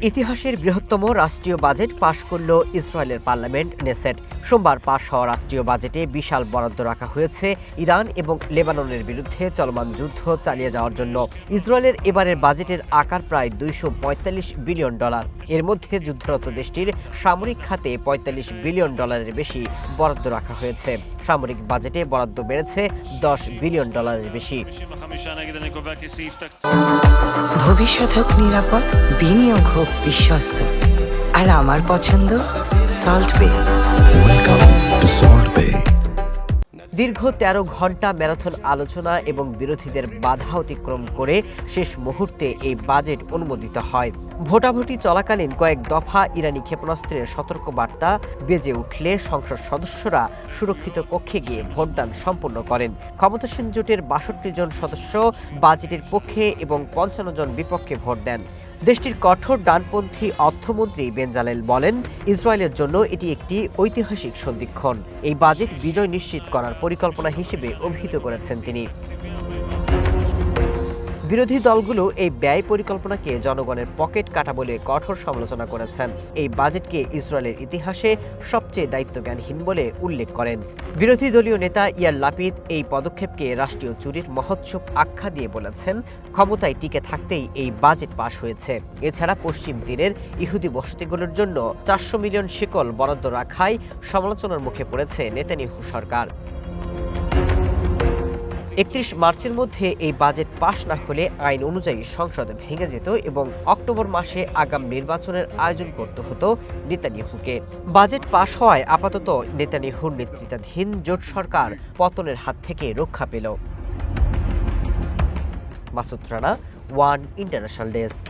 ইতিহাসের বৃহত্তম রাষ্ট্রীয় বাজেট পাশ করল ইসরায়েলের পার্লামেন্ট নেসেট। সোমবার পাশ হওয়া রাষ্ট্রীয় বাজেটে বিশাল বরাদ্দ রাখা হয়েছে ইরান এবং লেবাননের বিরুদ্ধে চলমান যুদ্ধ চালিয়ে যাওয়ার জন্য। ইসরায়েলের এবারের বাজেটের আকার প্রায় $245 বিলিয়ন। এর মধ্যে যুদ্ধরত দেশটির সামরিক খাতে $45 বিলিয়ন বেশি বরাদ্দ রাখা হয়েছে। সামরিক বাজেটে বরাদ্দ বেড়েছে $10 বিলিয়ন বেশি। ভবিষ্যৎ হোক নিরাপদ, বিনিয়োগ হোক বিশ্বস্ত, আর আমার পছন্দ সল্ট বে। ওয়েলকাম টু সল্ট বে। দীর্ঘ 13 ঘন্টা ম্যারাথন আলোচনা এবং বিরোধীদের বাধা অতিক্রম করে শেষ মুহূর্তে এই বাজেট অনুমোদিত হয়। ভোটাভুটি চলাকালীন কয়েক দফা ইরানি ক্ষেপণাস্ত্রের সতর্কবার্তা বেজে উঠলে সংসদ সদস্যরা সুরক্ষিত কক্ষে গিয়ে ভোটদান সম্পন্ন করেন। ক্ষমতাসীন জোটের 62 জন সদস্য বাজেটের পক্ষে এবং 55 জন বিপক্ষে ভোট দেন। দেশটির কঠোর ডানপন্থী অর্থমন্ত্রী বেনজালেল বলেন, ইসরায়েলের জন্য এটি একটি ঐতিহাসিক সন্ধিক্ষণ। এই বাজেট বিজয় নিশ্চিত করার পরিকল্পনা হিসেবে অভিহিত করেছেন তিনি। বিরোধী দলগুলো এই ব্যয় পরিকল্পনাকে জনগণের পকেট কাটা বলে কঠোর সমালোচনা করেছেন। এই বাজেটকে ইসরায়েলের ইতিহাসে সবচেয়ে দায়িত্বজ্ঞানহীন বলে উল্লেখ করেন। বিরোধী দলীয় নেতা ইয়ার লাপিদ এই পদক্ষেপকে রাষ্ট্রীয় চুরির মহোৎসব আখ্যা দিয়ে বলেছেন, ক্ষমতায় টিকে থাকতেই এই বাজেট পাশ হয়েছে। এছাড়া পশ্চিম তীরের ইহুদি বসতিগুলোর জন্য 400 মিলিয়ন শেকল বরাদ্দ রাখায় সমালোচনার মুখে পড়েছে নেতানিয়াহু সরকার। 31 মার্চের মধ্যে এই বাজেট পাশ না হলে আইন অনুযায়ী সংসদ ভেঙে যেত এবং অক্টোবর মাসে আগাম নির্বাচনের আয়োজন করতে হতো নেতানিয়াহুকে। বাজেট পাশ হওয়ায় আপাতত নেতানিয়াহুর নেতৃত্বাধীন জোট সরকার পতনের হাত থেকে রক্ষা পেল। Masud Rana, one international desk.